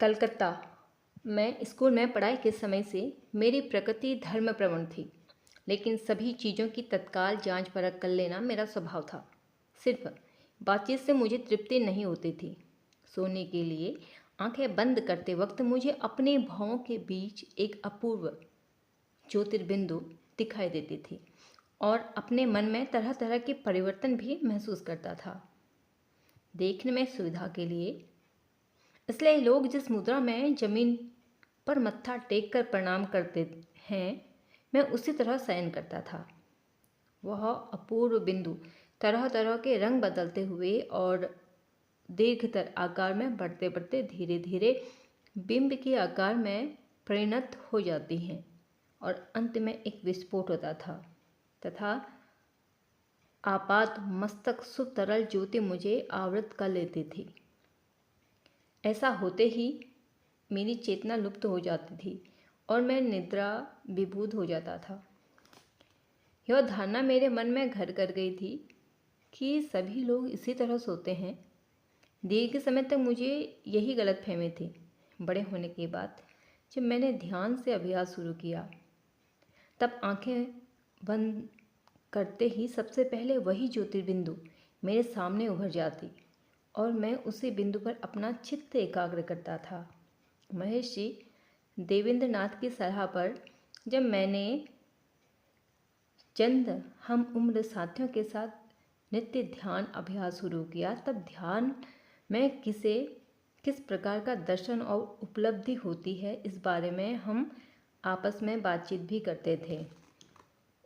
कलकत्ता। मैं स्कूल में पढ़ाई के समय से मेरी प्रकृति धर्म प्रवण थी, लेकिन सभी चीज़ों की तत्काल जांच परख कर लेना मेरा स्वभाव था। सिर्फ बातचीत से मुझे तृप्ति नहीं होती थी। सोने के लिए आंखें बंद करते वक्त मुझे अपने भावों के बीच एक अपूर्व ज्योतिर्बिंदु दिखाई देती थी और अपने मन में तरह तरह के परिवर्तन भी महसूस करता था। देखने में सुविधा के लिए इसलिए लोग जिस मुद्रा में जमीन पर मत्था टेक कर प्रणाम करते हैं, मैं उसी तरह शयन करता था। वह अपूर्व बिंदु तरह तरह के रंग बदलते हुए और दीर्घतर आकार में बढ़ते बढ़ते धीरे धीरे बिंब के आकार में परिणत हो जाती हैं और अंत में एक विस्फोट होता था तथा आपात मस्तक सुतरल ज्योति मुझे आवृत कर लेती थी। ऐसा होते ही मेरी चेतना लुप्त हो जाती थी और मैं निद्रा विभूत हो जाता था। यह धारणा मेरे मन में घर कर गई थी कि सभी लोग इसी तरह सोते हैं। दीर्घ समय तक मुझे यही गलतफहमी थी। बड़े होने के बाद जब मैंने ध्यान से अभ्यास शुरू किया, तब आंखें बंद करते ही सबसे पहले वही ज्योतिर्बिंदु मेरे सामने उभर जाती और मैं उसी बिंदु पर अपना चित्त एकाग्र करता था। महर्षि देवेंद्र नाथ की सलाह पर जब मैंने चंद हम उम्र साथियों के साथ नित्य ध्यान अभ्यास शुरू किया, तब ध्यान में किस प्रकार का दर्शन और उपलब्धि होती है, इस बारे में हम आपस में बातचीत भी करते थे।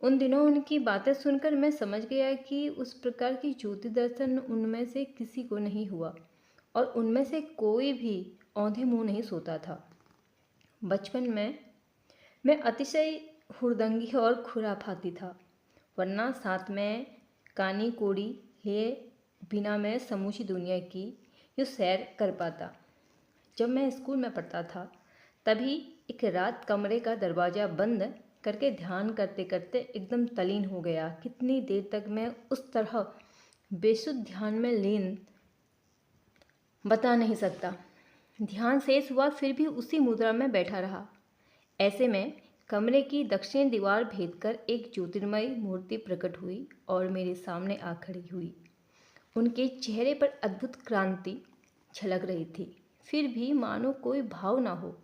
उन दिनों उनकी बातें सुनकर मैं समझ गया कि उस प्रकार की ज्योति दर्शन उनमें से किसी को नहीं हुआ और उनमें से कोई भी औंधे मुंह नहीं सोता था। बचपन में मैं अतिशय हुरदंगी और खुराफाती था, वरना साथ में कानी कोड़ी लिए बिना मैं समूची दुनिया की यो सैर कर पाता। जब मैं स्कूल में पढ़ता था, तभी एक रात कमरे का दरवाज़ा बंद करके ध्यान करते करते एकदम तल्लीन हो गया। कितनी देर तक मैं उस तरह बेसुध ध्यान में लीन बता नहीं सकता। ध्यान शेष हुआ, फिर भी उसी मुद्रा में बैठा रहा। ऐसे में कमरे की दक्षिण दीवार भेदकर एक ज्योतिर्मयी मूर्ति प्रकट हुई और मेरे सामने आ खड़ी हुई। उनके चेहरे पर अद्भुत क्रांति झलक रही थी, फिर भी मानो कोई भाव ना हो।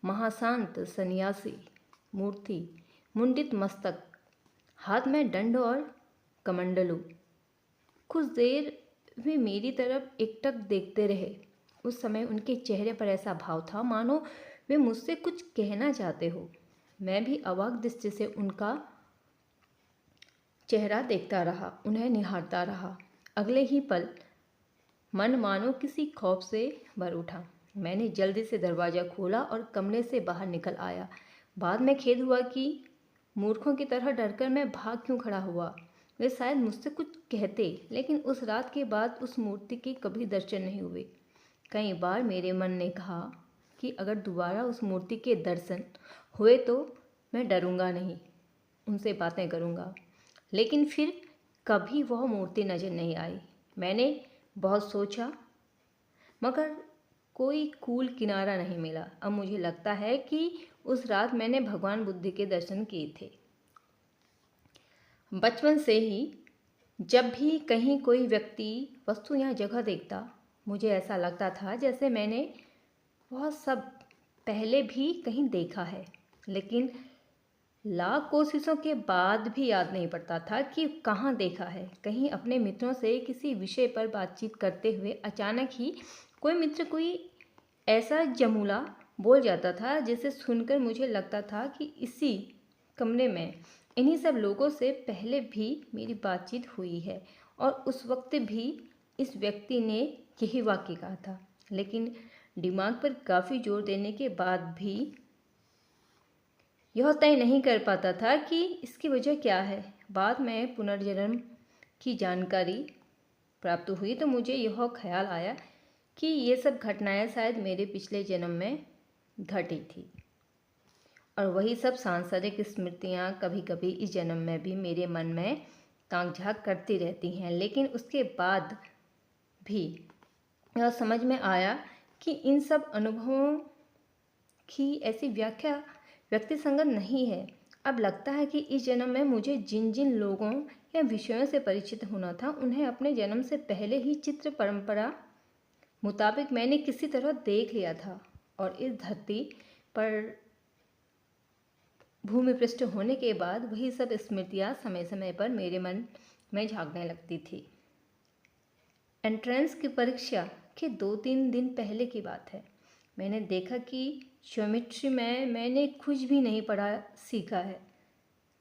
महाशांत सन्यासी मूर्ति, मुंडित मस्तक, हाथ में दंड और कमंडलू। कुछ देर वे मेरी तरफ एकटक देखते रहे। उस समय उनके चेहरे पर ऐसा भाव था मानो वे मुझसे कुछ कहना चाहते हो। मैं भी अवाक दृष्टि से उनका चेहरा देखता रहा, उन्हें निहारता रहा। अगले ही पल मन मानो किसी खौफ से भर उठा। मैंने जल्दी से दरवाज़ा खोला और कमरे से बाहर निकल आया। बाद में खेद हुआ कि मूर्खों की तरह डरकर मैं भाग क्यों खड़ा हुआ। वे शायद मुझसे कुछ कहते, लेकिन उस रात के बाद उस मूर्ति के कभी दर्शन नहीं हुए। कई बार मेरे मन ने कहा कि अगर दोबारा उस मूर्ति के दर्शन हुए तो मैं डरूंगा नहीं, उनसे बातें करूंगा। लेकिन फिर कभी वह मूर्ति नज़र नहीं आई। मैंने बहुत सोचा, मगर कोई कूल किनारा नहीं मिला। अब मुझे लगता है कि उस रात मैंने भगवान बुद्ध के दर्शन किए थे। बचपन से ही जब भी कहीं कोई व्यक्ति, वस्तु या जगह देखता, मुझे ऐसा लगता था जैसे मैंने वह सब पहले भी कहीं देखा है, लेकिन लाख कोशिशों के बाद भी याद नहीं पड़ता था कि कहाँ देखा है। कहीं अपने मित्रों से किसी विषय पर बातचीत करते हुए अचानक ही कोई मित्र कोई ऐसा जमूला बोल जाता था जिसे सुनकर मुझे लगता था कि इसी कमरे में इन्हीं सब लोगों से पहले भी मेरी बातचीत हुई है और उस वक्त भी इस व्यक्ति ने यही वाक्य कहा था। लेकिन दिमाग पर काफ़ी जोर देने के बाद भी यह तय नहीं कर पाता था कि इसकी वजह क्या है। बाद में पुनर्जन्म की जानकारी प्राप्त हुई तो मुझे यह ख्याल आया कि ये सब घटनाएं शायद मेरे पिछले जन्म में घटी थी और वही सब सांसारिक स्मृतियाँ कभी कभी इस जन्म में भी मेरे मन में ताक झाँक करती रहती हैं। लेकिन उसके बाद भी यह समझ में आया कि इन सब अनुभवों की ऐसी व्याख्या व्यक्ति संगत नहीं है। अब लगता है कि इस जन्म में मुझे जिन जिन लोगों या विषयों से परिचित होना था, उन्हें अपने जन्म से पहले ही चित्र परंपरा मुताबिक मैंने किसी तरह देख लिया था, और इस धरती पर भूमि पृष्ठ होने के बाद वही सब स्मृतियाँ समय समय पर मेरे मन में झांकने लगती थी। एंट्रेंस की परीक्षा के 2-3 दिन पहले की बात है। मैंने देखा कि ज्योमेट्री में मैंने कुछ भी नहीं पढ़ा सीखा है।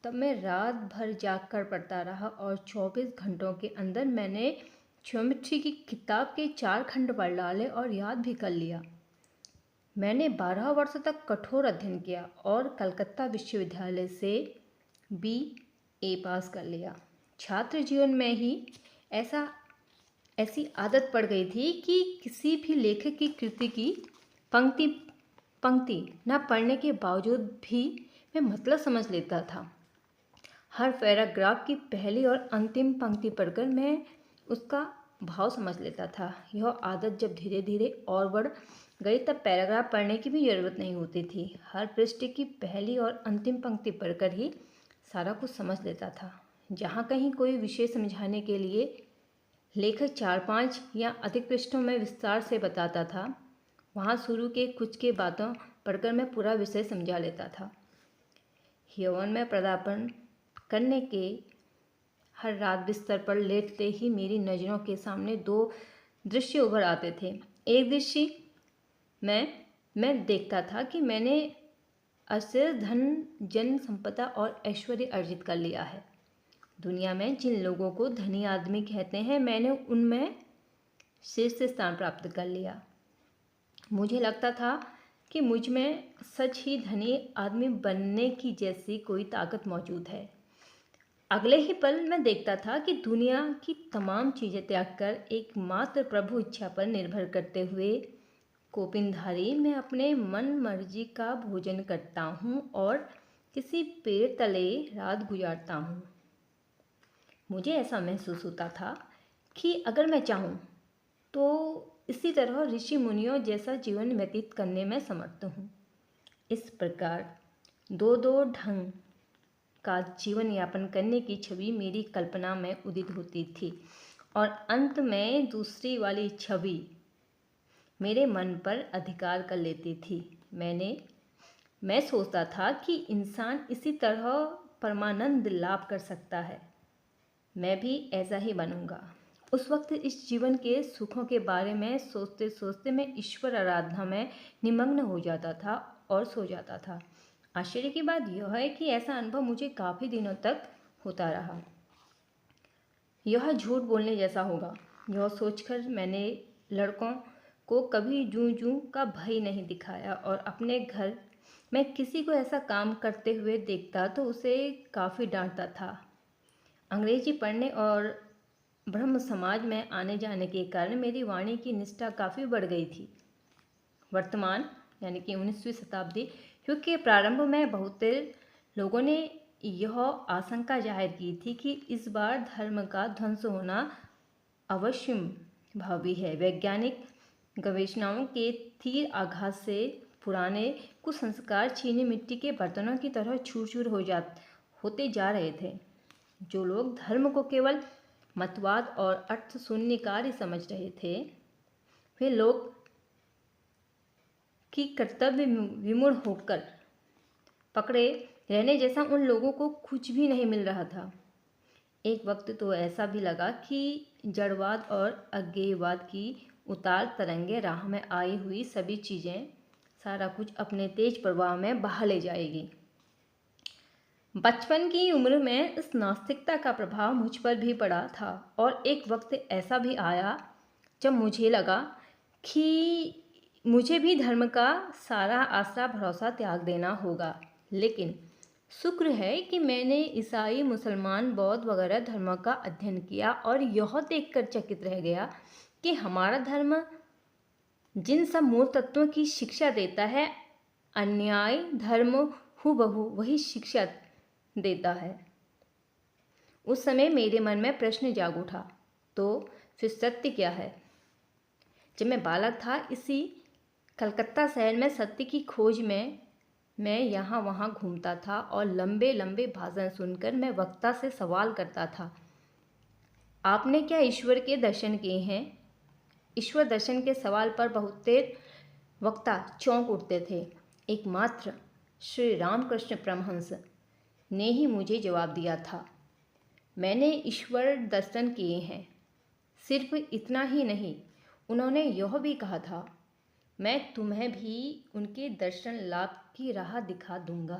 तब मैं रात भर जाग कर पढ़ता रहा और 24 घंटों के अंदर मैंने ज्योमेट्री की किताब के 4 खंड पढ़ डाले और याद भी कर लिया। मैंने 12 वर्ष तक कठोर अध्ययन किया और कलकत्ता विश्वविद्यालय से BA पास कर लिया। छात्र जीवन में ही ऐसी आदत पड़ गई थी कि किसी भी लेखक की कृति की पंक्ति न पढ़ने के बावजूद भी मैं मतलब समझ लेता था। हर पैराग्राफ की पहली और अंतिम पंक्ति पढ़कर मैं उसका भाव समझ लेता था। यह आदत जब धीरे धीरे और बढ़ गई तब पैराग्राफ पढ़ने की भी ज़रूरत नहीं होती थी। हर पृष्ठ की पहली और अंतिम पंक्ति पढ़कर ही सारा कुछ समझ लेता था। जहाँ कहीं कोई विषय समझाने के लिए लेखक 4-5 या अधिक पृष्ठों में विस्तार से बताता था, वहाँ शुरू के कुछ के बातों पढ़कर मैं पूरा विषय समझा लेता था। यौवन में पदार्पण करने के हर रात बिस्तर पर लेटते ही मेरी नज़रों के सामने 2 दृश्य उभर आते थे। एक दृश्य मैं देखता था कि मैंने असीर धन, जन संपदा और ऐश्वर्य अर्जित कर लिया है। दुनिया में जिन लोगों को धनी आदमी कहते हैं, मैंने उनमें शीर्ष स्थान प्राप्त कर लिया। मुझे लगता था कि मुझ में सच ही धनी आदमी बनने की जैसी कोई ताकत मौजूद है। अगले ही पल मैं देखता था कि दुनिया की तमाम चीज़ें त्याग कर एकमात्र प्रभु इच्छा पर निर्भर करते हुए कोपिनधारी मैं अपने मन मर्जी का भोजन करता हूँ और किसी पेड़ तले रात गुजारता हूँ। मुझे ऐसा महसूस होता था कि अगर मैं चाहूँ तो इसी तरह ऋषि मुनियों जैसा जीवन व्यतीत करने में समर्थ हूँ। इस प्रकार 2-2 ढंग का जीवन यापन करने की छवि मेरी कल्पना में उदित होती थी और अंत में दूसरी वाली छवि मेरे मन पर अधिकार कर लेती थी। मैं सोचता था कि इंसान इसी तरह परमानंद लाभ कर सकता है। मैं भी ऐसा ही बनूंगा। उस वक्त इस जीवन के सुखों के बारे में सोचते सोचते मैं ईश्वर आराधना में निमग्न हो जाता था और सो जाता था। आश्चर्य की बात यह है कि ऐसा अनुभव मुझे काफ़ी दिनों तक होता रहा। यह झूठ बोलने जैसा होगा, यह सोचकर मैंने लड़कों को कभी जूं जूं का भय नहीं दिखाया और अपने घर में किसी को ऐसा काम करते हुए देखता तो उसे काफ़ी डांटता था। अंग्रेजी पढ़ने और ब्रह्म समाज में आने जाने के कारण मेरी वाणी की निष्ठा काफ़ी बढ़ गई थी। वर्तमान यानी कि 19वीं शताब्दी युग के प्रारंभ में बहुत लोगों ने यह आशंका जाहिर की थी कि इस बार धर्म का ध्वंस होना अवश्य भावी है। वैज्ञानिक गवेषणाओं के तीर आघात से पुराने कुसंस्कार चीनी मिट्टी के बर्तनों की तरह चूर चूर होते जा रहे थे। जो लोग धर्म को केवल मतवाद और अर्थ शून्य कार्य समझ रहे थे, वे लोग की कर्तव्य विमूढ़ होकर पकड़े रहने जैसा उन लोगों को कुछ भी नहीं मिल रहा था। एक वक्त तो ऐसा भी लगा कि जड़वाद और अज्ञेयवाद की उतार तरंगे राह में आई हुई सभी चीज़ें, सारा कुछ अपने तेज प्रवाह में बहा ले जाएगी। बचपन की उम्र में इस नास्तिकता का प्रभाव मुझ पर भी पड़ा था और एक वक्त ऐसा भी आया जब मुझे लगा कि मुझे भी धर्म का सारा आसरा भरोसा त्याग देना होगा। लेकिन शुक्र है कि मैंने ईसाई, मुसलमान, बौद्ध वगैरह धर्मों का अध्ययन किया और यह देखकर चकित रह गया कि हमारा धर्म जिन सब मूल तत्वों की शिक्षा देता है, अन्याय धर्म हूबहू वही शिक्षा देता है। उस समय मेरे मन में प्रश्न जाग उठा, तो फिर सत्य क्या है? जब मैं बालक था, इसी कलकत्ता शहर में सत्य की खोज में मैं यहाँ वहाँ घूमता था और लंबे लंबे भाषण सुनकर मैं वक्ता से सवाल करता था, आपने क्या ईश्वर के दर्शन किए हैं? ईश्वर दर्शन के सवाल पर बहुतेरे वक्ता चौंक उठते थे। एकमात्र श्री रामकृष्ण परमहंस ने ही मुझे जवाब दिया था, मैंने ईश्वर दर्शन किए हैं। सिर्फ इतना ही नहीं, उन्होंने यह भी कहा था, मैं तुम्हें भी उनके दर्शन लाभ की राह दिखा दूंगा।